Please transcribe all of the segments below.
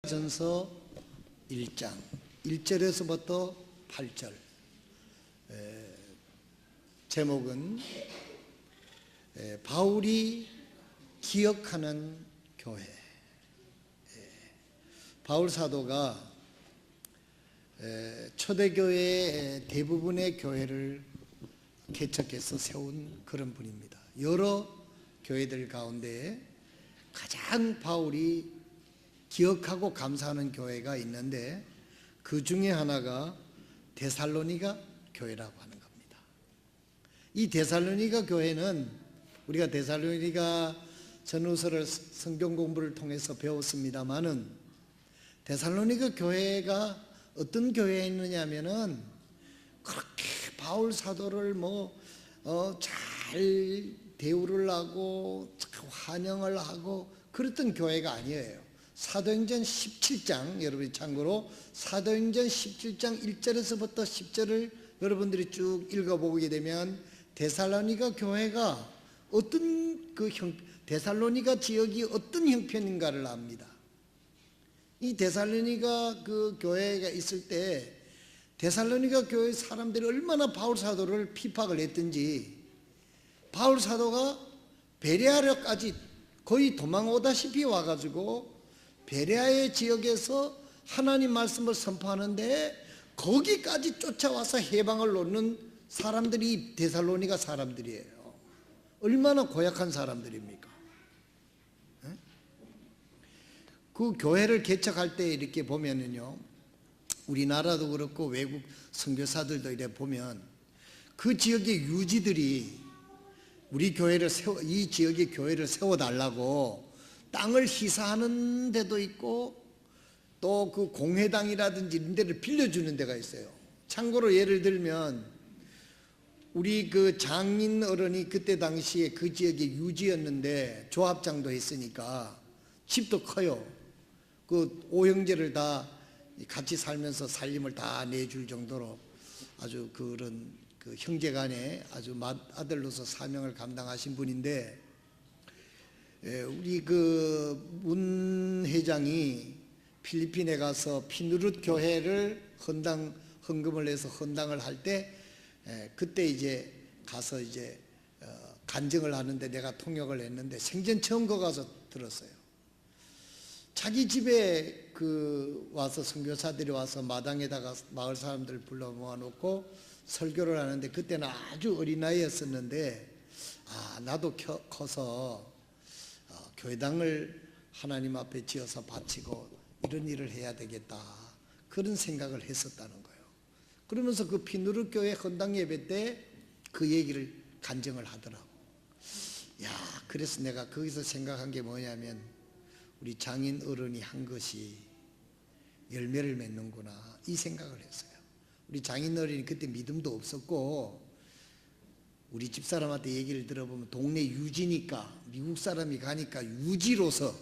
전서 1장 1절에서부터 8절 제목은 바울이 기억하는 교회. 바울 사도가 초대교회의 대부분의 교회를 개척해서 세운 그런 분입니다. 여러 교회들 가운데 가장 바울이 기억하고 감사하는 교회가 있는데 그 중에 하나가 데살로니가 교회라고 하는 겁니다. 이 데살로니가 교회는 우리가 데살로니가 전후서를 성경 공부를 통해서 배웠습니다마는 데살로니가 교회가 어떤 교회였느냐 하면은 그렇게 바울 사도를 잘 대우를 하고 환영을 하고 그랬던 교회가 아니에요. 사도행전 17장, 여러분이 참고로 사도행전 17장 1절에서부터 10절을 여러분들이 쭉 읽어보게 되면 데살로니가 교회가 어떤 데살로니가 지역이 어떤 형편인가를 압니다. 이 데살로니가 그 교회가 있을 때 데살로니가 교회 사람들이 얼마나 바울 사도를 핍박을 했든지 바울 사도가 베레아까지 거의 도망오다시피 와가지고 베레아의 지역에서 하나님 말씀을 선포하는데 거기까지 쫓아와서 해방을 놓는 사람들이 데살로니가 사람들이에요. 얼마나 고약한 사람들입니까? 그 교회를 개척할 때 이렇게 보면은요, 우리나라도 그렇고 외국 선교사들도 이래 보면 그 지역의 유지들이 우리 교회를 이 지역의 교회를 세워달라고 땅을 희사하는 데도 있고 또 그 공회당이라든지 이런 데를 빌려주는 데가 있어요. 참고로 예를 들면 우리 그 장인 어른이 그때 당시에 그 지역의 유지였는데 조합장도 했으니까 집도 커요. 그 오형제를 다 같이 살면서 살림을 다 내줄 정도로 아주 그런 그 형제간에 아주 맏아들로서 사명을 감당하신 분인데, 우리 그 문 회장이 필리핀에 가서 피누룻 교회를 헌금을 해서 헌당을 할 때 그때 이제 가서 이제 간증을 하는데 내가 통역을 했는데 생전 처음 거 가서 들었어요. 자기 집에 와서 선교사들이 와서 마당에다가 마을 사람들 불러 모아놓고 설교를 하는데 그때는 아주 어린 나이였었는데 나도 커서 교회당을 하나님 앞에 지어서 바치고 이런 일을 해야 되겠다 그런 생각을 했었다는 거예요. 그러면서 그 피누르 교회 헌당 예배 때 그 얘기를 간증을 하더라고. 그래서 내가 거기서 생각한 게 뭐냐면 우리 장인 어른이 한 것이 열매를 맺는구나 이 생각을 했어요. 우리 장인 어른이 그때 믿음도 없었고 우리 집사람한테 얘기를 들어보면 동네 유지니까 미국 사람이 가니까 유지로서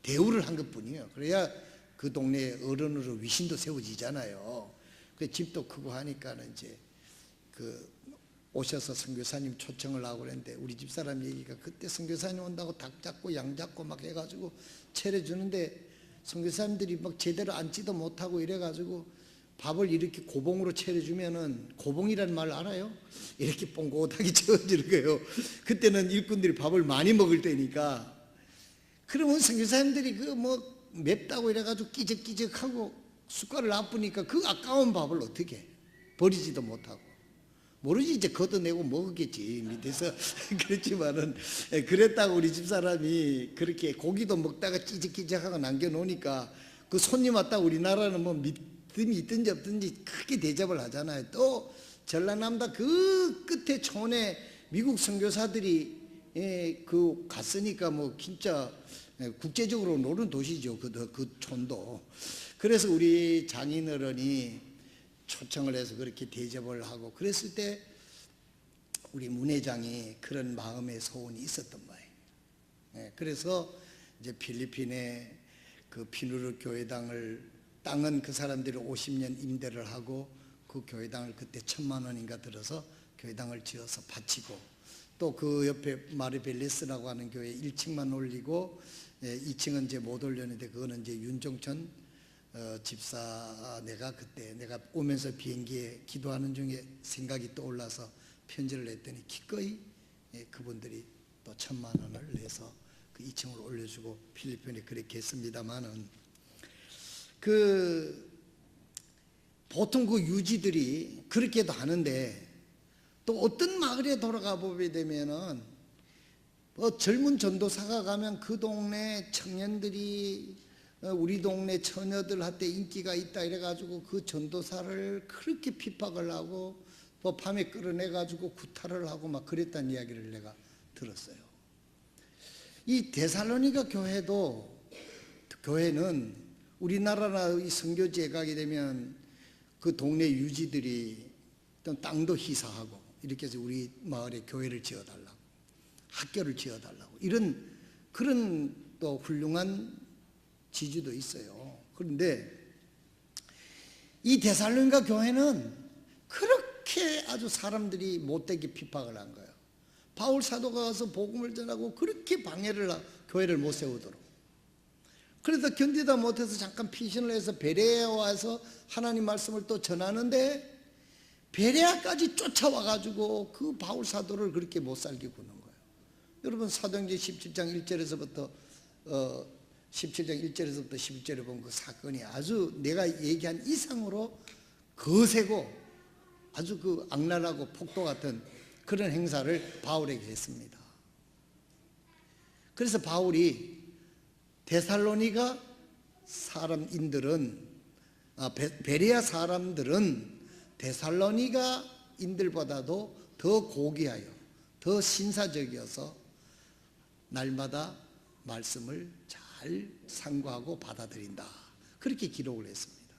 대우를 한 것뿐이에요. 그래야 그 동네 어른으로 위신도 세워지잖아요. 그 집도 크고 하니까는 이제 오셔서 선교사님 초청을 하고 그랬는데 우리 집사람 얘기가 그때 선교사님 온다고 닭 잡고 양 잡고 막 해가지고 차려주는데 선교사님들이 막 제대로 앉지도 못하고 이래가지고 밥을 이렇게 고봉으로 차려주면은 고봉이라는 말 알아요? 이렇게 뽕긋하게 채워지는 거예요. 그때는 일꾼들이 밥을 많이 먹을 때니까. 그러면 선교사님들이 맵다고 이래가지고 끼적끼적하고 숟갈을 나쁘니까 그 아까운 밥을 어떻게 해? 버리지도 못하고. 모르지 이제 걷어내고 먹었겠지 밑에서. 그렇지만은 그랬다고 우리 집사람이 그렇게 고기도 먹다가 찌적찌적하고 남겨놓으니까 그 손님 왔다 우리나라는 믿음이 있든지 없든지 크게 대접을 하잖아요. 또 전라남도 그 끝에 촌에 미국 선교사들이 갔으니까 진짜 국제적으로 노는 도시죠. 그 촌도. 그래서 우리 장인어른이 초청을 해서 그렇게 대접을 하고 그랬을 때 우리 문 회장이 그런 마음의 소원이 있었던 거예요. 그래서 이제 필리핀에 그 피누르 교회당을 땅은 그 사람들이 50년 임대를 하고 그 교회당을 그때 1,000만 원인가 들어서 교회당을 지어서 바치고 또 그 옆에 마르벨레스라고 하는 교회 1층만 올리고 2층은 이제 못 올렸는데, 그거는 이제 윤종천 집사, 내가 그때 내가 오면서 비행기에 기도하는 중에 생각이 떠올라서 편지를 냈더니 기꺼이 그분들이 또 1,000만 원을 내서 그 2층으로 올려주고 필리핀에 그렇게 했습니다만은, 보통 그 유지들이 그렇게도 하는데, 또 어떤 마을에 돌아가 보게 되면은 젊은 전도사가 가면 그 동네 청년들이 우리 동네 처녀들한테 인기가 있다 이래가지고 그 전도사를 그렇게 핍박을 하고 또 밤에 끌어내가지고 구타를 하고 막 그랬다는 이야기를 내가 들었어요. 이 데살로니가 교회는 우리나라나 이 선교지에 가게 되면 그 동네 유지들이 땅도 희사하고 이렇게 해서 우리 마을에 교회를 지어달라고, 학교를 지어달라고, 이런 그런 또 훌륭한 지주도 있어요. 그런데 이 데살로니가 교회는 그렇게 아주 사람들이 못되게 핍박을 한 거예요. 바울 사도가 가서 복음을 전하고 그렇게 방해를 교회를 못 세우도록. 그래서 견디다 못해서 잠깐 피신을 해서 베레아에 와서 하나님 말씀을 또 전하는데, 베레아까지 쫓아와가지고 그 바울 사도를 그렇게 못 살게 구는 거예요. 여러분 사도행전 17장 1절에서부터 11절에 보면 그 사건이 아주 내가 얘기한 이상으로 거세고 아주 그 악랄하고 폭도 같은 그런 행사를 바울에게 했습니다. 그래서 바울이 데살로니가 사람인들은 베레아 사람들은 데살로니가인들보다도 더 고귀하여 더 신사적이어서 날마다 말씀을 잘 상고하고 받아들인다, 그렇게 기록을 했습니다.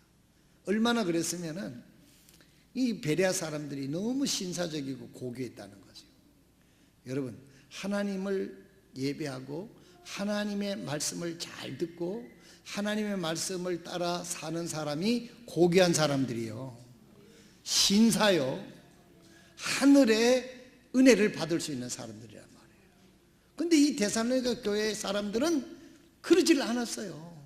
얼마나 그랬으면은 이 베레아 사람들이 너무 신사적이고 고귀했다는 거죠. 여러분, 하나님을 예배하고 하나님의 말씀을 잘 듣고 하나님의 말씀을 따라 사는 사람이 고귀한 사람들이요, 신사요, 하늘의 은혜를 받을 수 있는 사람들이란 말이에요. 근데 이 데살로니가 교회 사람들은 그러질 않았어요.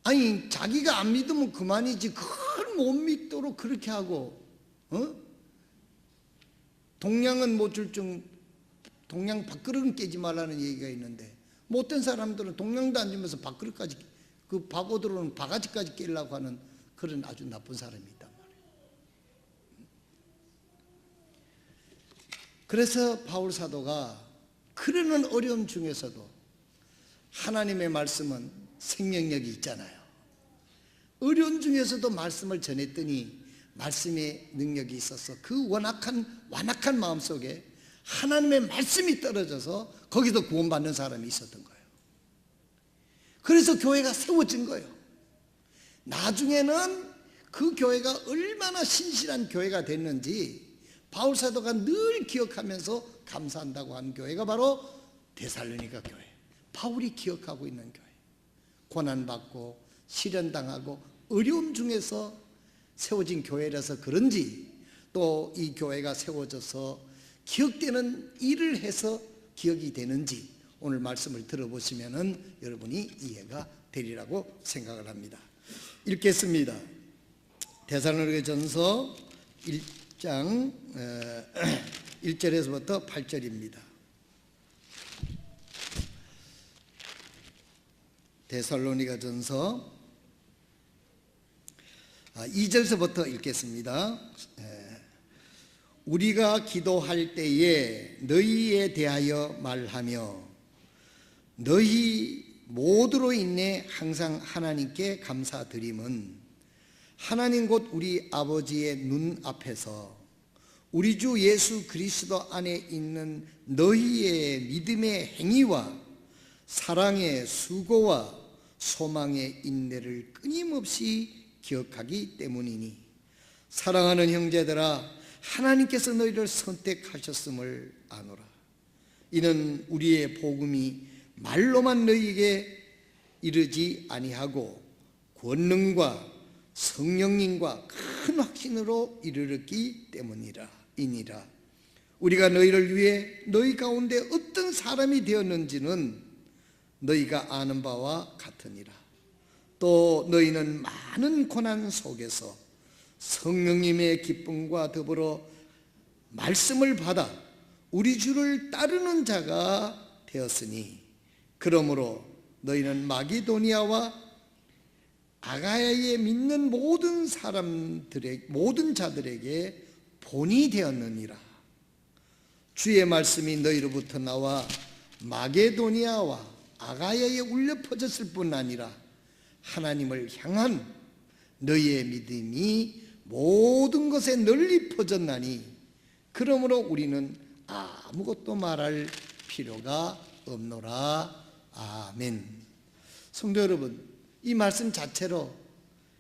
아니, 자기가 안 믿으면 그만이지 그걸 못 믿도록 그렇게 하고, 동량은 못 줄 중 동량 밥그릇은 깨지 말라는 얘기가 있는데, 못된 사람들은 동량도 안 주면서 밥그릇까지, 그 바보들은 바가지까지 깨려고 하는 그런 아주 나쁜 사람이 있단 말이에요. 그래서 바울 사도가 그러는 어려움 중에서도 하나님의 말씀은 생명력이 있잖아요. 어려움 중에서도 말씀을 전했더니 말씀의 능력이 있어서 그 완악한 마음속에 하나님의 말씀이 떨어져서 거기서 구원받는 사람이 있었던 거예요. 그래서 교회가 세워진 거예요. 나중에는 그 교회가 얼마나 신실한 교회가 됐는지 바울 사도가 늘 기억하면서 감사한다고 한 교회가 바로 데살로니가 교회, 바울이 기억하고 있는 교회. 고난받고 시련당하고 어려움 중에서 세워진 교회라서 그런지, 또 이 교회가 세워져서 기억되는 일을 해서 기억이 되는지 오늘 말씀을 들어보시면 여러분이 이해가 되리라고 생각을 합니다. 읽겠습니다. 데살로니가전서 1장 1절에서부터 8절입니다. 데살로니가전서 2절서부터 읽겠습니다. 우리가 기도할 때에 너희에 대하여 말하며 너희 모두로 인해 항상 하나님께 감사드림은 하나님 곧 우리 아버지의 눈앞에서 우리 주 예수 그리스도 안에 있는 너희의 믿음의 행위와 사랑의 수고와 소망의 인내를 끊임없이 기억하기 때문이니, 사랑하는 형제들아, 하나님께서 너희를 선택하셨음을 아노라. 이는 우리의 복음이 말로만 너희에게 이르지 아니하고 권능과 성령님과 큰 확신으로 이르렀기 때문이니라. 우리가 너희를 위해 너희 가운데 어떤 사람이 되었는지는 너희가 아는 바와 같으니라. 또 너희는 많은 고난 속에서 성령님의 기쁨과 더불어 말씀을 받아 우리 주를 따르는 자가 되었으니, 그러므로 너희는 마게도니아와 아가야에 믿는 모든 자들에게 본이 되었느니라. 주의 말씀이 너희로부터 나와 마게도니아와 아가야에 울려 퍼졌을 뿐 아니라 하나님을 향한 너희의 믿음이 모든 것에 널리 퍼졌나니, 그러므로 우리는 아무것도 말할 필요가 없노라. 아멘. 성도 여러분, 이 말씀 자체로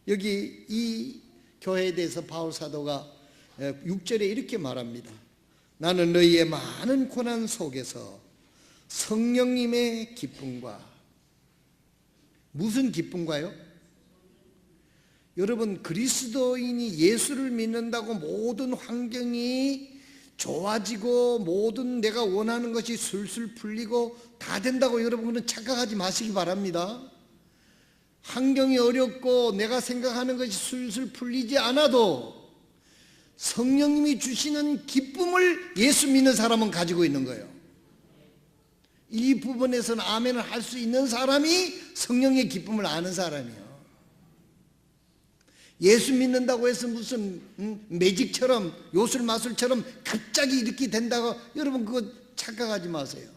여기 이 교회에 대해서 바울 사도가 6절에 이렇게 말합니다. 나는 너희의 많은 고난 속에서 성령님의 기쁨과, 무슨 기쁨과요? 여러분, 그리스도인이 예수를 믿는다고 모든 환경이 좋아지고 모든 내가 원하는 것이 술술 풀리고 다 된다고 여러분은 착각하지 마시기 바랍니다. 환경이 어렵고 내가 생각하는 것이 술술 풀리지 않아도 성령님이 주시는 기쁨을 예수 믿는 사람은 가지고 있는 거예요. 이 부분에서는 아멘을 할 수 있는 사람이 성령의 기쁨을 아는 사람이에요. 예수 믿는다고 해서 무슨 매직처럼 요술마술처럼 갑자기 이렇게 된다고, 여러분 그거 착각하지 마세요.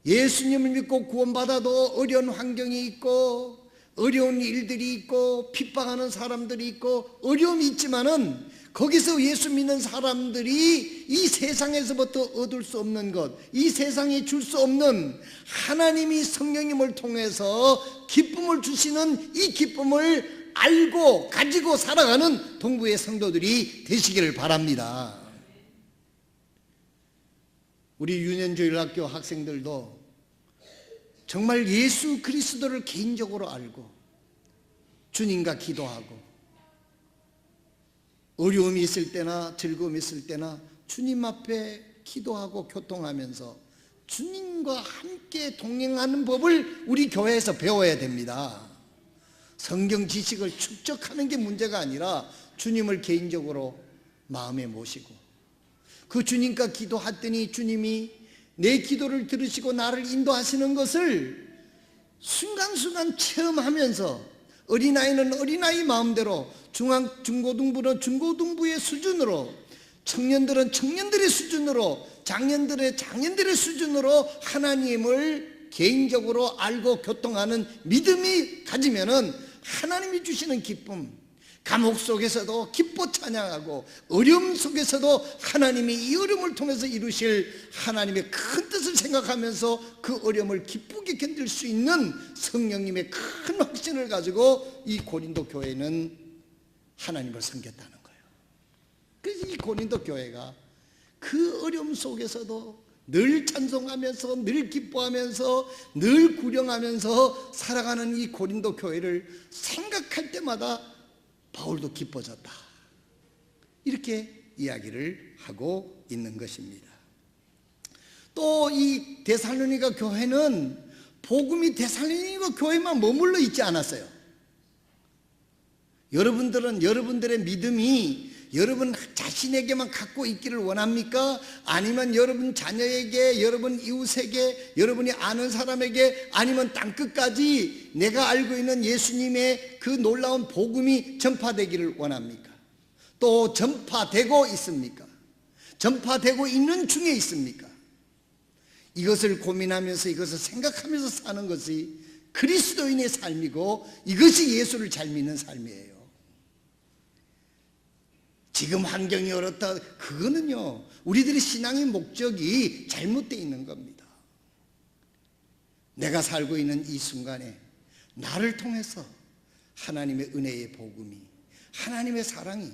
예수님을 믿고 구원받아도 어려운 환경이 있고 어려운 일들이 있고 핍박하는 사람들이 있고 어려움이 있지만은, 거기서 예수 믿는 사람들이 이 세상에서부터 얻을 수 없는 것, 이 세상에 줄 수 없는 하나님이 성령님을 통해서 기쁨을 주시는 이 기쁨을 알고 가지고 살아가는 동부의 성도들이 되시기를 바랍니다. 우리 유년조일학교 학생들도 정말 예수 그리스도를 개인적으로 알고 주님과 기도하고 어려움이 있을 때나 즐거움이 있을 때나 주님 앞에 기도하고 교통하면서 주님과 함께 동행하는 법을 우리 교회에서 배워야 됩니다. 성경 지식을 축적하는 게 문제가 아니라 주님을 개인적으로 마음에 모시고 그 주님과 기도했더니 주님이 내 기도를 들으시고 나를 인도하시는 것을 순간순간 체험하면서, 어린아이는 어린아이 마음대로, 중고등부는 중고등부의 수준으로, 청년들은 청년들의 수준으로, 장년들의 장년들의 수준으로 하나님을 개인적으로 알고 교통하는 믿음이 가지면은 하나님이 주시는 기쁨, 감옥 속에서도 기뻐 찬양하고 어려움 속에서도 하나님이 이 어려움을 통해서 이루실 하나님의 큰 뜻을 생각하면서 그 어려움을 기쁘게 견딜 수 있는 성령님의 큰 확신을 가지고 이 고린도 교회는 하나님을 섬겼다는 거예요. 그래서 이 고린도 교회가 그 어려움 속에서도 늘 찬송하면서 늘 기뻐하면서 늘 구령하면서 살아가는 이 고린도 교회를 생각할 때마다 바울도 기뻐졌다, 이렇게 이야기를 하고 있는 것입니다. 또 이 데살로니가 교회는 복음이 데살로니가 교회만 머물러 있지 않았어요. 여러분들은 여러분들의 믿음이 여러분 자신에게만 갖고 있기를 원합니까? 아니면 여러분 자녀에게, 여러분 이웃에게, 여러분이 아는 사람에게, 아니면 땅끝까지 내가 알고 있는 예수님의 그 놀라운 복음이 전파되기를 원합니까? 또 전파되고 있습니까? 전파되고 있는 중에 있습니까? 이것을 고민하면서 이것을 생각하면서 사는 것이 그리스도인의 삶이고 이것이 예수를 잘 믿는 삶이에요. 지금 환경이 어렵다, 그거는요 우리들의 신앙의 목적이 잘못되어 있는 겁니다. 내가 살고 있는 이 순간에 나를 통해서 하나님의 은혜의 복음이, 하나님의 사랑이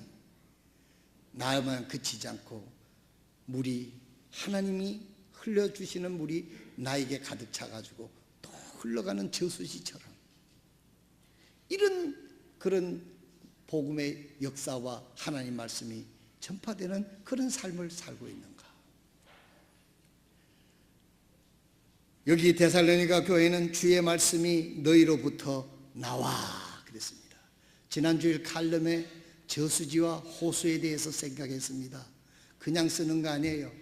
나만 그치지 않고 물이, 하나님이 흘려주시는 물이 나에게 가득 차가지고 또 흘러가는 저수지처럼, 이런 그런 복음의 역사와 하나님 말씀이 전파되는 그런 삶을 살고 있는가? 여기 데살로니가 교회는 주의 말씀이 너희로부터 나와 그랬습니다. 지난주일 칼럼의 저수지와 호수에 대해서 생각했습니다. 그냥 쓰는 거 아니에요.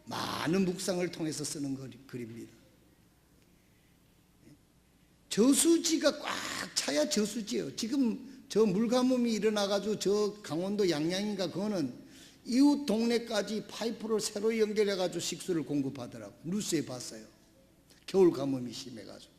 많은 묵상을 통해서 쓰는 글입니다. 저수지가 꽉 차야 저수지예요. 지금 저 물가뭄이 일어나가지고 저 강원도 양양인가 그거는 이웃 동네까지 파이프를 새로 연결해가지고 식수를 공급하더라고. 뉴스에 봤어요. 겨울 가뭄이 심해가지고.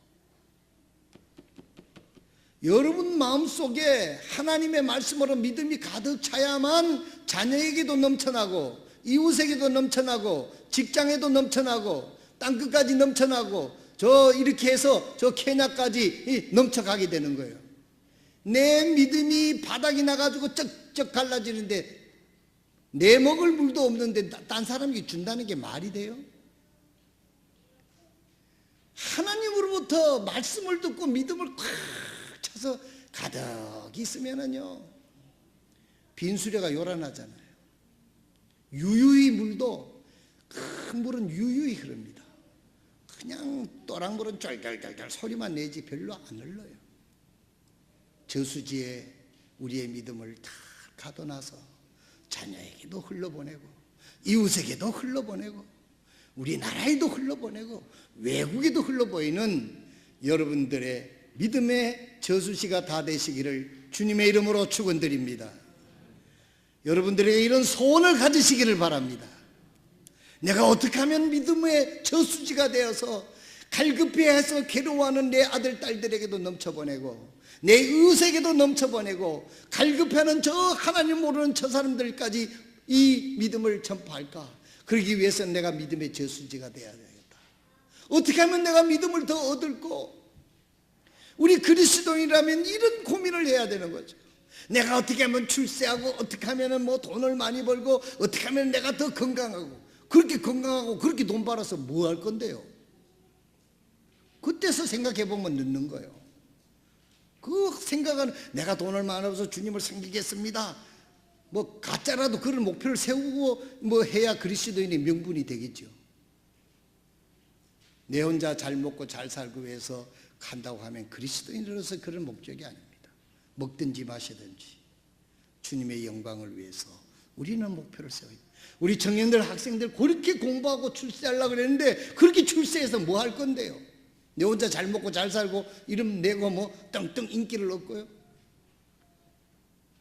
여러분 마음속에 하나님의 말씀으로 믿음이 가득 차야만 자녀에게도 넘쳐나고 이웃에게도 넘쳐나고 직장에도 넘쳐나고 땅끝까지 넘쳐나고 저 이렇게 해서 저 케냐까지 넘쳐가게 되는 거예요. 내 믿음이 바닥이 나가지고 쩍쩍 갈라지는데 내 먹을 물도 없는데 딴 사람이 준다는 게 말이 돼요? 하나님으로부터 말씀을 듣고 믿음을 꽉 차서 가득 있으면은요 빈수레가 요란하잖아요. 유유히 물도 큰 물은 유유히 흐릅니다. 그냥 또랑물은 쫄쫄쫄쫄 소리만 내지 별로 안 흘러요. 저수지에 우리의 믿음을 다 가둬놔서 자녀에게도 흘러보내고 이웃에게도 흘러보내고 우리나라에도 흘러보내고 외국에도 흘러보이는 여러분들의 믿음의 저수지가 다 되시기를 주님의 이름으로 축원드립니다. 여러분들에게 이런 소원을 가지시기를 바랍니다. 내가 어떻게 하면 믿음의 저수지가 되어서 갈급해해서 괴로워하는 내 아들 딸들에게도 넘쳐보내고 내 이웃에게도 넘쳐보내고 갈급해하는 저 하나님 모르는 저 사람들까지 이 믿음을 전파할까? 그러기 위해서는 내가 믿음의 저수지가 되어야 되겠다. 어떻게 하면 내가 믿음을 더 얻을고? 우리 그리스도인이라면 이런 고민을 해야 되는 거죠. 내가 어떻게 하면 출세하고 어떻게 하면 뭐 돈을 많이 벌고 어떻게 하면 내가 더 건강하고 그렇게 건강하고 그렇게 돈 벌어서 뭐 할 건데요? 그때서 생각해 보면 늦는 거예요. 그 생각은 내가 돈을 많이 벌어서 주님을 섬기겠습니다. 뭐 가짜라도 그런 목표를 세우고 뭐 해야 그리스도인의 명분이 되겠죠. 내 혼자 잘 먹고 잘 살기 위해서 간다고 하면 그리스도인으로서 그런 목적이 아닙니다. 먹든지 마시든지 주님의 영광을 위해서 우리는 목표를 세워야 돼요. 우리 청년들 학생들 그렇게 공부하고 출세하려고 그랬는데 그렇게 출세해서 뭐 할 건데요? 내 혼자 잘 먹고 잘 살고 이름 내고 뭐 떵떵 인기를 얻고요.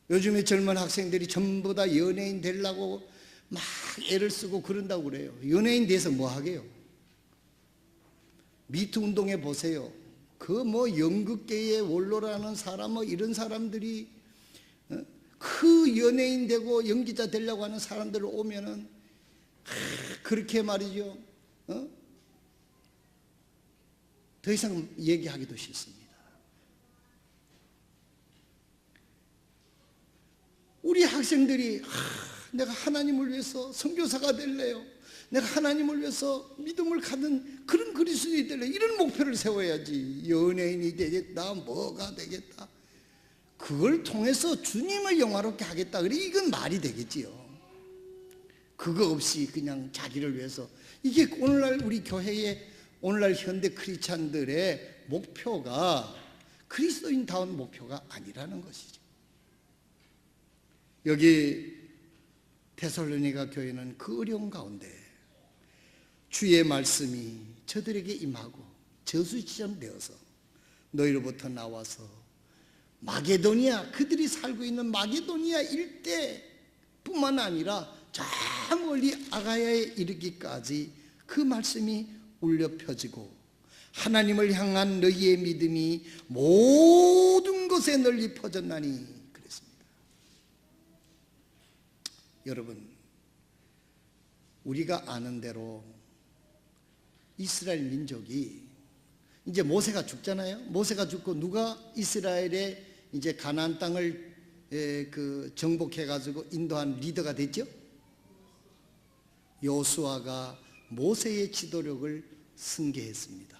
요즘에 젊은 학생들이 전부 다 연예인 되려고 막 애를 쓰고 그런다고 그래요. 연예인 돼서 뭐 하게요? 미투 운동에 보세요. 그 뭐 연극계의 원로라는 사람 뭐 이런 사람들이 그 연예인 되고 연기자 되려고 하는 사람들 오면은 그렇게 말이죠. 더 이상 얘기하기도 싫습니다. 우리 학생들이 내가 하나님을 위해서 선교사가 될래요. 내가 하나님을 위해서 믿음을 갖는 그런 그리스도인이 될래. 이런 목표를 세워야지. 연예인이 되겠다, 뭐가 되겠다. 그걸 통해서 주님을 영화롭게 하겠다. 그래 이건 말이 되겠지요. 그거 없이 그냥 자기를 위해서. 이게 오늘날 우리 교회의 오늘날 현대 크리스찬들의 목표가 그리스도인다운 목표가 아니라는 것이죠. 여기 데살로니가 교회는 그 어려운 가운데 주의 말씀이 저들에게 임하고 저수지처럼 되어서 너희로부터 나와서 마게도니아, 그들이 살고 있는 마게도니아 일대뿐만 아니라 저 멀리 아가야에 이르기까지 그 말씀이 울려 펴지고 하나님을 향한 너희의 믿음이 모든 곳에 널리 퍼졌나니 그랬습니다. 여러분, 우리가 아는 대로 이스라엘 민족이 이제 모세가 죽잖아요. 모세가 죽고 누가 이스라엘의 이제 가나안 땅을 정복해 가지고 인도한 리더가 됐죠? 여호수아가 모세의 지도력을 승계했습니다.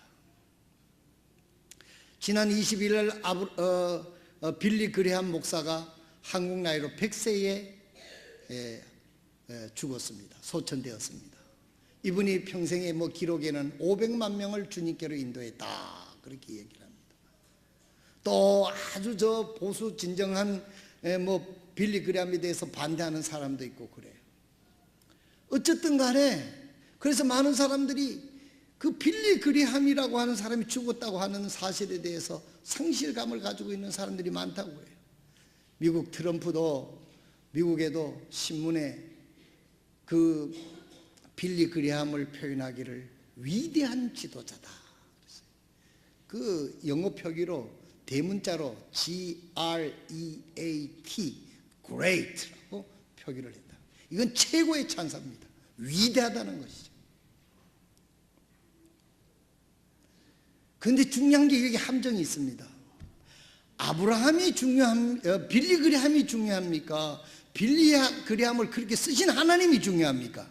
지난 20일 빌리 그레함 목사가 한국 나이로 100세에 죽었습니다. 소천되었습니다. 이분이 평생의 기록에는 500만 명을 주님께로 인도했다, 그렇게 얘기를 합니다. 또 아주 보수 진정한 빌리 그레함에 대해서 반대하는 사람도 있고 그래요. 어쨌든 간에 그래서 많은 사람들이 그 빌리 그레함이라고 하는 사람이 죽었다고 하는 사실에 대해서 상실감을 가지고 있는 사람들이 많다고 해요. 미국 트럼프도 미국에도 신문에 그 빌리 그레함을 표현하기를 위대한 지도자다. 그 영어 표기로 대문자로 G-R-E-A-T, great라고 표기를 했다. 이건 최고의 찬사입니다. 위대하다는 것이죠. 그런데 중요한 게 여기 함정이 있습니다. 아브라함이 빌리 그레함이 중요합니까? 빌리 그레함을 그렇게 쓰신 하나님이 중요합니까?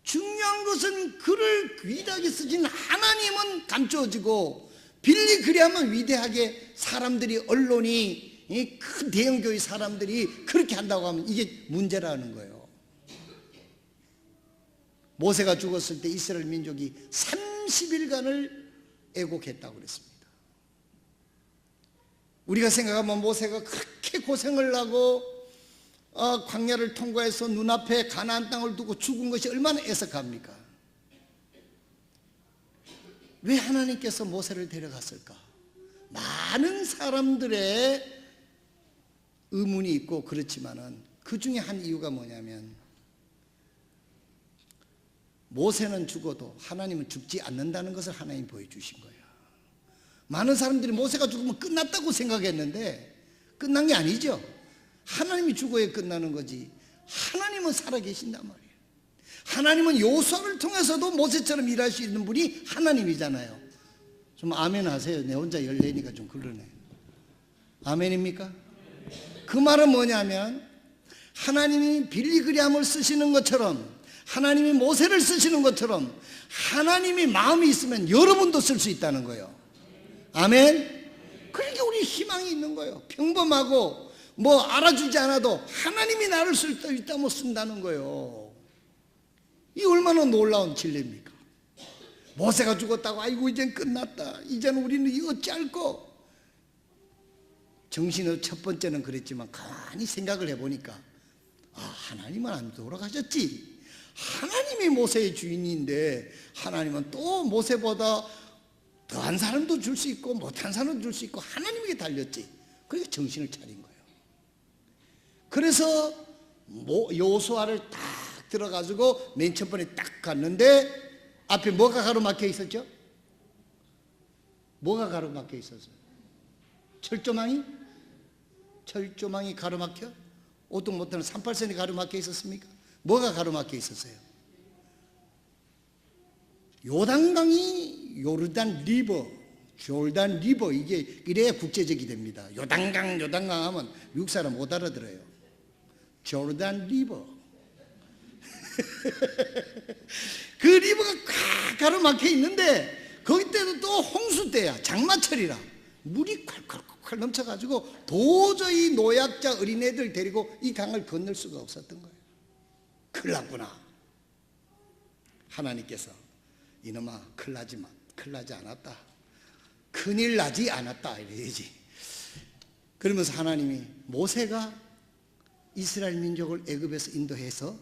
중요한 것은 그를 위대하게 쓰신 하나님은 감춰지고 빌리 그레함은 위대하게 사람들이, 언론이, 큰 대형교회 사람들이 그렇게 한다고 하면 이게 문제라는 거예요. 모세가 죽었을 때 이스라엘 민족이 30일간을 애곡했다고 그랬습니다. 우리가 생각하면 모세가 그렇게 고생을 하고 광야를 통과해서 눈앞에 가나안 땅을 두고 죽은 것이 얼마나 애석합니까? 왜 하나님께서 모세를 데려갔을까? 많은 사람들의 의문이 있고 그렇지만은 그 중에 한 이유가 뭐냐면 모세는 죽어도 하나님은 죽지 않는다는 것을 하나님이 보여주신 거예요. 많은 사람들이 모세가 죽으면 끝났다고 생각했는데 끝난 게 아니죠. 하나님이 죽어야 끝나는 거지. 하나님은 살아계신단 말이에요. 하나님은 여호수아를 통해서도 모세처럼 일하시는 분이 하나님이잖아요. 좀 아멘 하세요. 내 혼자 열내니까 좀 그러네. 아멘입니까? 그 말은 뭐냐면 하나님이 빌리 그레함을 쓰시는 것처럼, 하나님이 모세를 쓰시는 것처럼 하나님이 마음이 있으면 여러분도 쓸 수 있다는 거예요. 아멘? 그러니까 우리 희망이 있는 거예요. 평범하고 알아주지 않아도 하나님이 나를 쓸 수 있다면 쓴다는 거예요. 이 얼마나 놀라운 진리입니까? 모세가 죽었다고 아이고 이젠 끝났다, 이제는 우리는 이거 어찌할꼬. 정신의 첫 번째는 그랬지만 가만히 생각을 해보니까 하나님은 안 돌아가셨지. 하나님이 모세의 주인인데 하나님은 또 모세보다 더한 사람도 줄 수 있고 못한 사람도 줄 수 있고 하나님에게 달렸지. 그러니까 정신을 차린 거예요. 그래서 여호수아를 딱 들어가지고 맨 첫 번에 딱 갔는데 앞에 뭐가 가로막혀 있었죠? 뭐가 가로막혀 있었어요? 철조망이? 철조망이 가로막혀? 오뚝 못하는 38선이 가로막혀 있었습니까? 뭐가 가로막혀 있었어요? 요단강이 요르단 리버, 졸단 리버, 이게 이래야 국제적이 됩니다. 요단강 하면 미국 사람 못 알아들어요. 졸단 리버. 그 리버가 꽉 가로막혀 있는데 거기 때도 또 홍수 때야, 장마철이라 물이 콸콸콸 넘쳐가지고 도저히 노약자 어린애들 데리고 이 강을 건널 수가 없었던 거예요. 큰일 났구나. 하나님께서 이놈아 큰일 나지 않았다, 큰일 나지 않았다 이래야지. 그러면서 하나님이 모세가 이스라엘 민족을 애굽에서 인도해서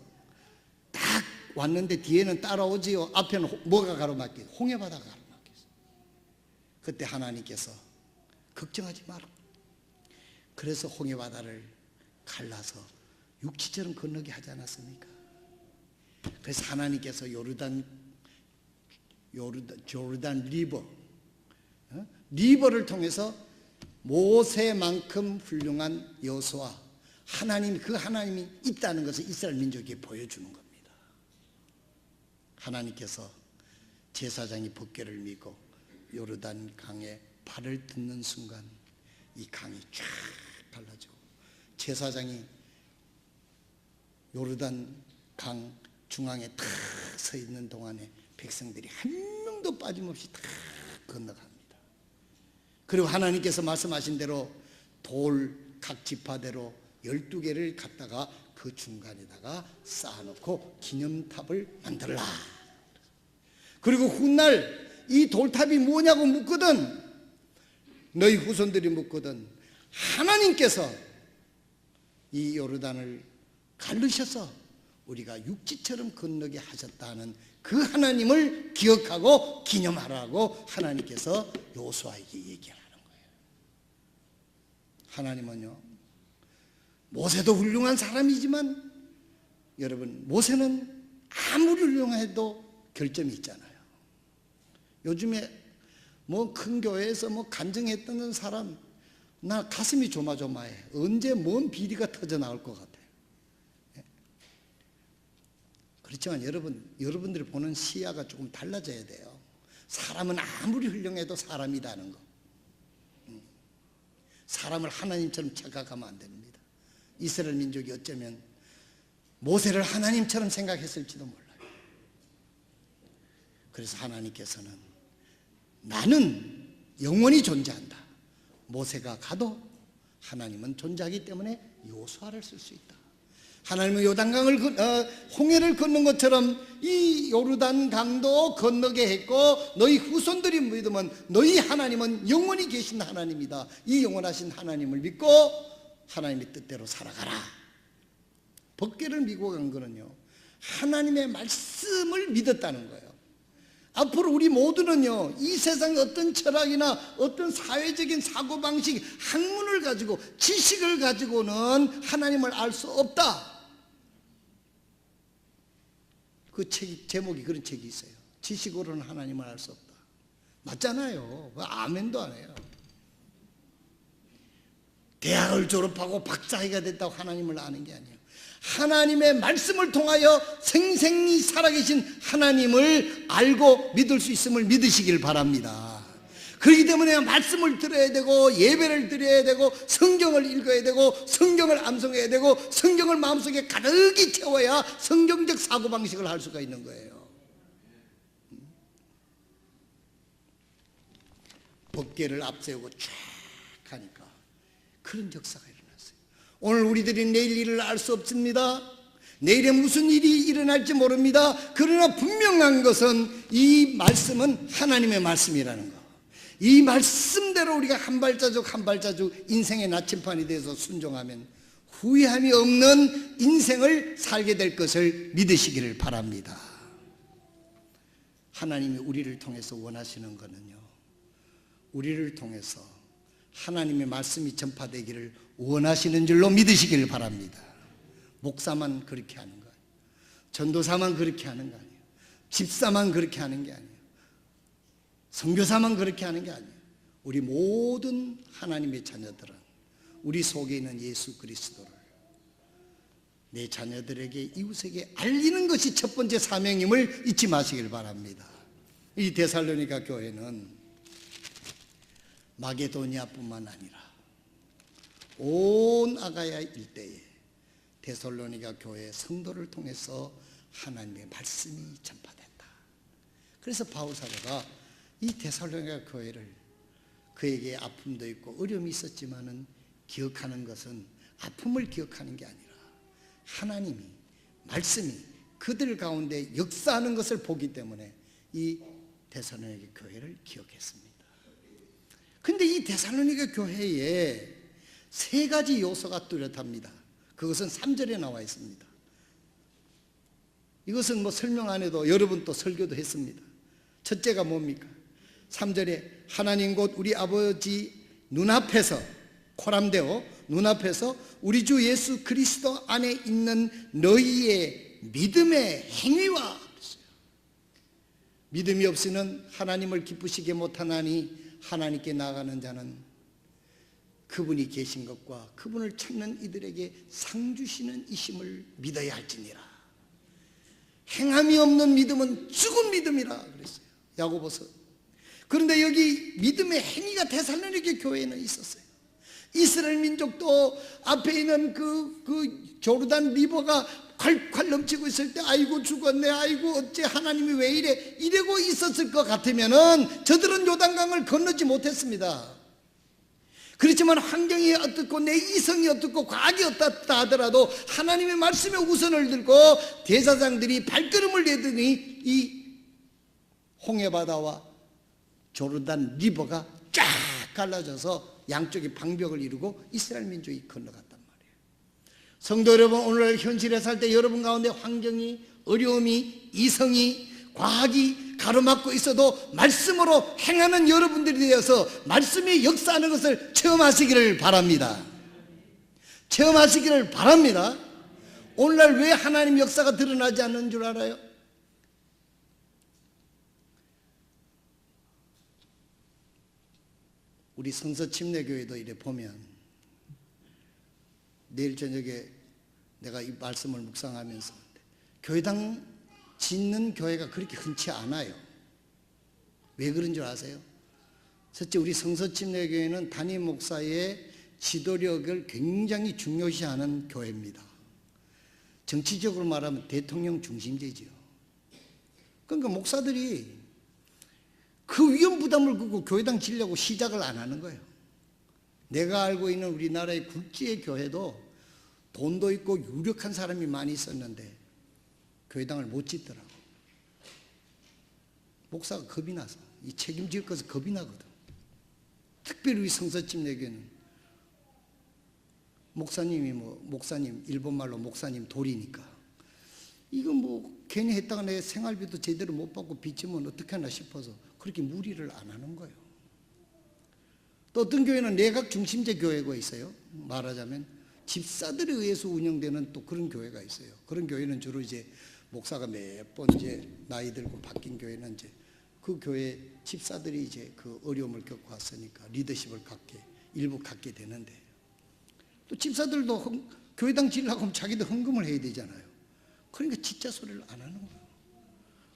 딱 왔는데 뒤에는 따라오지요. 앞에는 뭐가 가로막혀? 홍해바다가 가로막혔어. 그때 하나님께서 걱정하지 마라. 그래서 홍해바다를 갈라서 육지처럼 건너게 하지 않았습니까? 그래서 하나님께서 조르단 리버를 통해서 모세만큼 훌륭한 여호수아, 그 하나님이 있다는 것을 이스라엘 민족에게 보여주는 겁니다. 하나님께서 제사장이 법궤를 미고 요르단 강에 발을 딛는 순간 이 강이 쫙 갈라지고 제사장이 요르단 강 중앙에 탁 서 있는 동안에 백성들이 한 명도 빠짐없이 다 건너갑니다. 그리고 하나님께서 말씀하신 대로 각 지파대로 12개를 갖다가 그 중간에다가 쌓아놓고 기념탑을 만들라. 그리고 훗날 이 돌탑이 뭐냐고 묻거든, 너희 후손들이 묻거든, 하나님께서 이 요르단을 가르셔서 우리가 육지처럼 건너게 하셨다는 그 하나님을 기억하고 기념하라고 하나님께서 여호수아에게 얘기하는 거예요. 하나님은요, 모세도 훌륭한 사람이지만 여러분, 모세는 아무리 훌륭해도 결점이 있잖아요. 요즘에 뭐 큰 교회에서 뭐 간증했던 사람, 나 가슴이 조마조마해. 언제 뭔 비리가 터져 나올 것 같아요. 그렇지만 여러분들이 보는 시야가 조금 달라져야 돼요. 사람은 아무리 훌륭해도 사람이라는 거. 사람을 하나님처럼 착각하면 안 됩니다. 이스라엘 민족이 어쩌면 모세를 하나님처럼 생각했을지도 몰라요. 그래서 하나님께서는 나는 영원히 존재한다. 모세가 가도 하나님은 존재하기 때문에 여호수아를 쓸 수 있다. 하나님은 요단강을 홍해를 건넌 것처럼 이 요르단 강도 건너게 했고, 너희 후손들이 믿으면 너희 하나님은 영원히 계신 하나님이다. 이 영원하신 하나님을 믿고 하나님의 뜻대로 살아가라. 법궤를 미고 간 거는요, 하나님의 말씀을 믿었다는 거예요. 앞으로 우리 모두는요, 이 세상의 어떤 철학이나 어떤 사회적인 사고방식, 학문을 가지고, 지식을 가지고는 하나님을 알 수 없다. 그 책 제목이 그런 책이 있어요. 지식으로는 하나님을 알 수 없다. 맞잖아요. 아멘도 안 해요. 대학을 졸업하고 박사가 됐다고 하나님을 아는 게 아니에요. 하나님의 말씀을 통하여 생생히 살아계신 하나님을 알고 믿을 수 있음을 믿으시길 바랍니다. 그렇기 때문에 말씀을 들어야 되고, 예배를 드려야 되고, 성경을 읽어야 되고, 성경을 암송해야 되고, 성경을 마음속에 가득히 채워야 성경적 사고방식을 할 수가 있는 거예요. 법궤를 앞세우고 쫙 하니까 그런 역사가 일어났어요. 오늘 우리들이 내일 일을 알 수 없습니다. 내일에 무슨 일이 일어날지 모릅니다. 그러나 분명한 것은 이 말씀은 하나님의 말씀이라는 거. 이 말씀대로 우리가 한 발자국 한 발자국 인생의 나침판이 돼서 순종하면 후회함이 없는 인생을 살게 될 것을 믿으시기를 바랍니다. 하나님이 우리를 통해서 원하시는 것은요, 우리를 통해서 하나님의 말씀이 전파되기를 원하시는 줄로 믿으시기를 바랍니다. 목사만 그렇게 하는 거 아니에요. 전도사만 그렇게 하는 거 아니에요. 집사만 그렇게 하는 게 아니에요. 선교사만 그렇게 하는 게 아니에요. 우리 모든 하나님의 자녀들은 우리 속에 있는 예수 그리스도를 내 자녀들에게, 이웃에게 알리는 것이 첫 번째 사명임을 잊지 마시길 바랍니다. 이 데살로니가 교회는 마게도니아뿐만 아니라 온 아가야 일대에 데살로니가 교회 성도를 통해서 하나님의 말씀이 전파됐다. 그래서 바울 사도가 이 데살로니가 교회를, 그에게 아픔도 있고 어려움이 있었지만은 기억하는 것은 아픔을 기억하는 게 아니라 하나님이, 말씀이 그들 가운데 역사하는 것을 보기 때문에 이 데살로니가 교회를 기억했습니다. 근데 이 데살로니가 교회에 세 가지 요소가 뚜렷합니다. 그것은 3절에 나와 있습니다. 이것은 뭐 설명 안 해도 여러분 또 설교도 했습니다. 첫째가 뭡니까? 3절에 하나님 곧 우리 아버지 눈앞에서, 코람데오 눈앞에서 우리 주 예수 그리스도 안에 있는 너희의 믿음의 행위와, 믿음이 없이는 하나님을 기쁘시게 못하나니 하나님께 나아가는 자는 그분이 계신 것과 그분을 찾는 이들에게 상 주시는 이심을 믿어야 할지니라. 행함이 없는 믿음은 죽은 믿음이라 그랬어요, 야고보서. 그런데 여기 믿음의 행위가 데살로니가 교회에는 있었어요. 이스라엘 민족도 앞에 있는 그 조르단 리버가 콸콸 넘치고 있을 때 아이고 죽었네, 아이고 어째 하나님이 왜 이러고 있었을 것 같으면은 저들은 요단강을 건너지 못했습니다. 그렇지만 환경이 어떻고 내 이성이 어떻고 과학이 어떻다 하더라도 하나님의 말씀에 우선을 들고 대사장들이 발걸음을 내더니 이 홍해바다와 조르단 리버가 쫙 갈라져서 양쪽이 방벽을 이루고 이스라엘 민족이 건너갔단 말이에요. 성도 여러분, 오늘날 현실에 살 때 여러분 가운데 환경이, 어려움이, 이성이, 과학이 가로막고 있어도 말씀으로 행하는 여러분들이 되어서 말씀이 역사하는 것을 체험하시기를 바랍니다. 체험하시기를 바랍니다. 오늘날 왜 하나님 역사가 드러나지 않는 줄 알아요? 우리 성서침례교회도 이래 보면 내일 저녁에 내가 이 말씀을 묵상하면서 교회당 짓는 교회가 그렇게 흔치 않아요. 왜 그런 줄 아세요? 첫째, 우리 성서침례교회는 담임 목사의 지도력을 굉장히 중요시하는 교회입니다. 정치적으로 말하면 대통령 중심제지요. 그러니까 목사들이 그 위험 부담을 끄고 교회당 지려고 시작을 안 하는 거예요. 내가 알고 있는 우리나라의 굴지의 교회도 돈도 있고 유력한 사람이 많이 있었는데 교회당을 못 짓더라고. 목사가 겁이 나서, 이 책임질 것을 겁이 나거든. 특별히 우리 성서침례교회는 목사님이 목사님, 일본말로 목사님 돌이니까 이거 괜히 했다가 내 생활비도 제대로 못 받고 빚지면 어떻게 하나 싶어서 그렇게 무리를 안 하는 거예요. 또 어떤 교회는 내각 중심제 교회가 있어요. 말하자면 집사들에 의해서 운영되는 또 그런 교회가 있어요. 그런 교회는 주로 이제 목사가 몇 번 이제 나이 들고 바뀐 교회는 이제 그 교회 집사들이 이제 그 어려움을 겪고 왔으니까 리더십을 일부 갖게 되는데, 또 집사들도 교회당 지으려고 하면 자기도 헌금을 해야 되잖아요. 그러니까 진짜 소리를 안 하는 거예요.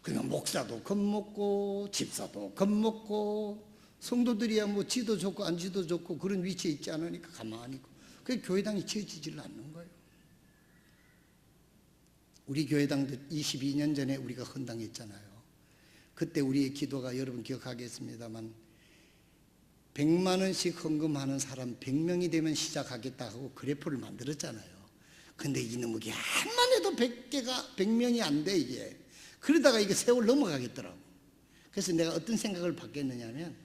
그러니까 목사도 겁먹고 집사도 겁먹고 성도들이야 지도 좋고 안 지도 좋고 그런 위치에 있지 않으니까 가만히 있고, 그게 교회당이 지어지질 않는 거예요. 우리 교회당도 22년 전에 우리가 헌당했잖아요. 그때 우리의 기도가 여러분 기억하겠습니다만 100만 원씩 헌금하는 사람 100명이 되면 시작하겠다 하고 그래프를 만들었잖아요. 근데 이놈의 한만 해도 100명이 안 돼 이게. 그러다가 이게 세월 넘어가겠더라고. 그래서 내가 어떤 생각을 받겠느냐 하면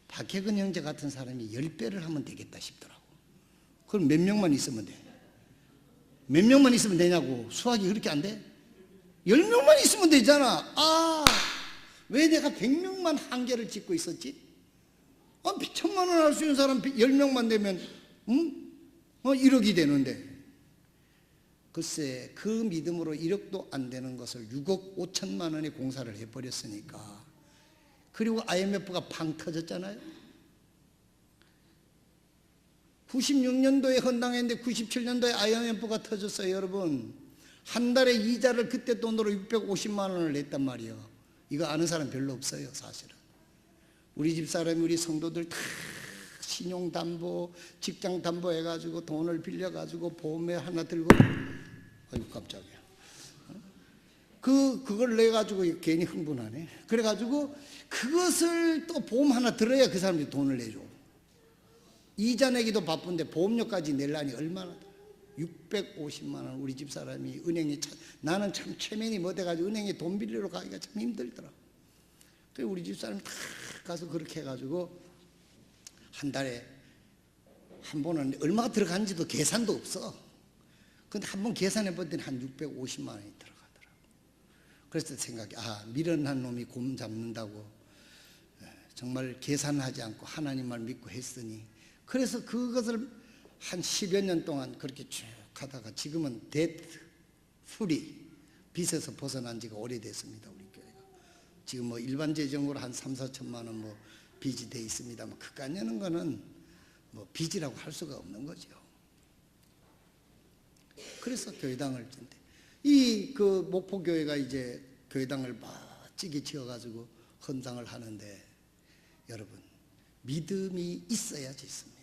박혜근 형제 같은 사람이 10배를 하면 되겠다 싶더라고. 그럼 몇 명만 있으면 돼? 몇 명만 있으면 되냐고. 수학이 그렇게 안 돼? 10명만 있으면 되잖아. 왜 내가 100명만 한계를 짓고 있었지? 1,000만 원 할 수 있는 사람 10명만 되면 1억이 되는데, 글쎄 그 믿음으로 1억도 안 되는 것을 6억 5천만 원의 공사를 해버렸으니까. 그리고 IMF가 팡 터졌잖아요. 96년도에 헌당했는데 97년도에 IMF가 터졌어요. 여러분, 한 달에 이자를 그때 돈으로 650만 원을 냈단 말이에요. 이거 아는 사람 별로 없어요. 사실은 우리 집사람이, 우리 성도들 다 신용담보, 직장담보 해가지고 돈을 빌려가지고 보험에 하나 들고, 아이고 깜짝이야, 그걸 내가지고 괜히 흥분하네. 그래가지고 그것을 또 보험 하나 들어야 그 사람들이 돈을 내줘. 이자 내기도 바쁜데 보험료까지 내려니 얼마나, 650만 원 우리 집사람이 은행에 나는 참 체면이 못해가지고 은행에 돈 빌리러 가기가 참 힘들더라. 그래서 우리 집사람이 다 가서 그렇게 해가지고 한 달에 한 번은 얼마가 들어간지도 계산도 없어. 근데 한 번 계산해 봤더니 한 650만 원이 들어가더라고. 그래서 생각이, 미련한 놈이 곰 잡는다고 정말 계산하지 않고 하나님만 믿고 했으니, 그래서 그것을 한 10여 년 동안 그렇게 쭉 하다가 지금은 데트 프리, 빚에서 벗어난 지가 오래됐습니다. 우리 교회가 지금 일반 재정으로 한 3, 4천만 원 빚이 돼 있습니다만, 그까지 하는 거는 빚이라고 할 수가 없는 거죠. 그래서 교회당을 짓는데, 그 목포교회가 이제 교회당을 멋지게 지어가지고 헌당을 하는데, 여러분 믿음이 있어야 짓습니다.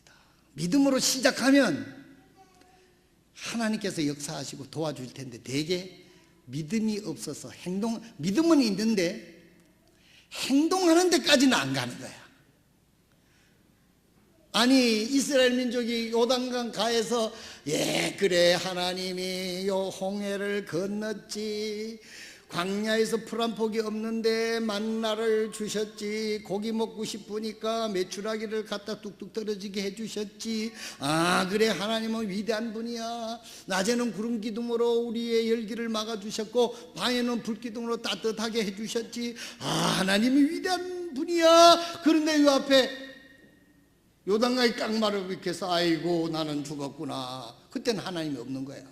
믿음으로 시작하면 하나님께서 역사하시고 도와줄 텐데, 대개 믿음이 없어서 믿음은 있는데 행동하는 데까지는 안 가는 거야. 아니 이스라엘 민족이 요단강 가에서 예 그래 하나님이 요 홍해를 건넜지, 광야에서 풀 한 폭이 없는데 만나를 주셨지, 고기 먹고 싶으니까 메추라기를 갖다 뚝뚝 떨어지게 해주셨지, 아 그래 하나님은 위대한 분이야. 낮에는 구름 기둥으로 우리의 열기를 막아주셨고 밤에는 불 기둥으로 따뜻하게 해주셨지, 아 하나님이 위대한 분이야. 그런데 이 앞에 요단강이 깡마르고 이렇게 해서 아이고 나는 죽었구나. 그때는 하나님이 없는 거야.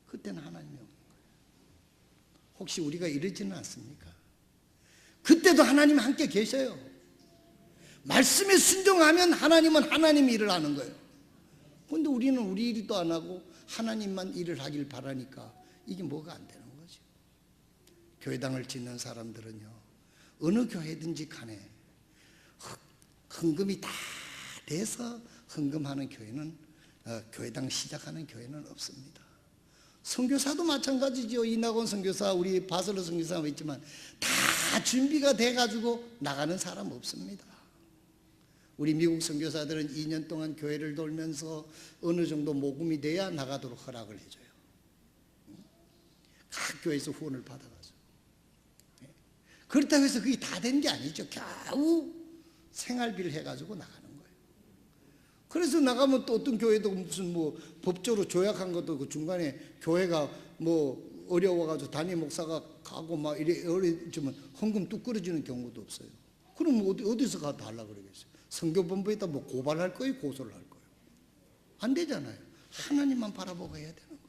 그때는 하나님이 없는 거야. 혹시 우리가 이러지는 않습니까? 그때도 하나님 함께 계셔요. 말씀에 순종하면 하나님은 하나님 일을 하는 거예요. 그런데 우리는 우리 일도 안 하고 하나님만 일을 하길 바라니까 이게 뭐가 안 되는 거죠. 교회당을 짓는 사람들은요, 어느 교회든지 간에 헌금이 다 돼서 헌금하는 교회는 교회당 시작하는 교회는 없습니다. 선교사도 마찬가지죠. 이낙원 선교사, 우리 바설로 선교사 있지만 다 준비가 돼가지고 나가는 사람 없습니다. 우리 미국 선교사들은 2년 동안 교회를 돌면서 어느 정도 모금이 돼야 나가도록 허락을 해줘요. 각 교회에서 후원을 받아가지고. 그렇다고 해서 그게 다 된 게 아니죠. 겨우 생활비를 해가지고 나가는 거예요. 그래서 나가면 또 어떤 교회도 무슨 뭐 법적으로 조약한 것도 그 중간에 교회가 뭐 어려워가지고 담임 목사가 가고 막 이래 어려지면 헌금 뚝 끊어지는 경우도 없어요. 그럼 뭐 어디서 가 달라 그러겠어요? 선교본부에다 뭐 고발할 거예요, 고소를 할 거예요? 안 되잖아요. 하나님만 바라보고 해야 되는 거예요.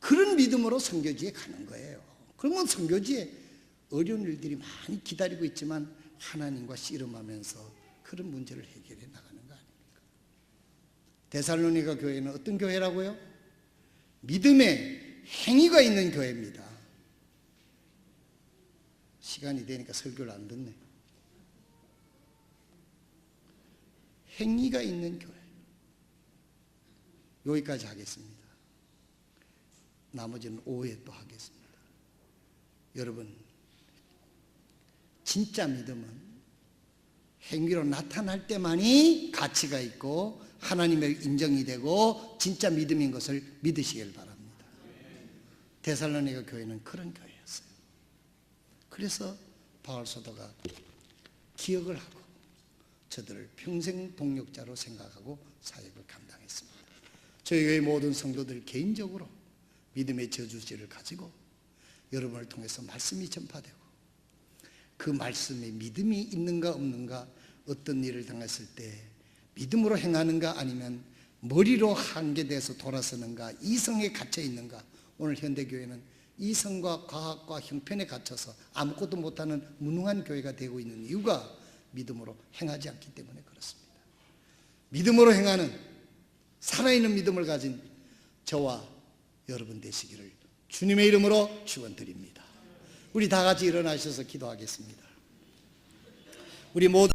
그런 믿음으로 선교지에 가는 거예요. 그러면 선교지에 어려운 일들이 많이 기다리고 있지만 하나님과 씨름하면서 그런 문제를 해결해 나가는 거 아닙니까? 데살로니가 교회는 어떤 교회라고요? 믿음의 행위가 있는 교회입니다. 시간이 되니까 설교를 안 듣네. 행위가 있는 교회. 여기까지 하겠습니다. 나머지는 오후에 또 하겠습니다. 여러분, 진짜 믿음은 행위로 나타날 때만이 가치가 있고 하나님의 인정이 되고 진짜 믿음인 것을 믿으시길 바랍니다. 데살로니가 교회는 그런 교회였어요. 그래서 바울 사도가 기억을 하고 저들을 평생 동역자로 생각하고 사역을 감당했습니다. 저희 교회 모든 성도들 개인적으로 믿음의 저주지를 가지고 여러분을 통해서 말씀이 전파되고 그 말씀에 믿음이 있는가 없는가, 어떤 일을 당했을 때 믿음으로 행하는가 아니면 머리로 한계돼서 돌아서는가, 이성에 갇혀 있는가. 오늘 현대교회는 이성과 과학과 형편에 갇혀서 아무것도 못하는 무능한 교회가 되고 있는 이유가 믿음으로 행하지 않기 때문에 그렇습니다. 믿음으로 행하는 살아있는 믿음을 가진 저와 여러분 되시기를 주님의 이름으로 축원드립니다. 우리 다 같이 일어나셔서 기도하겠습니다. 우리 모두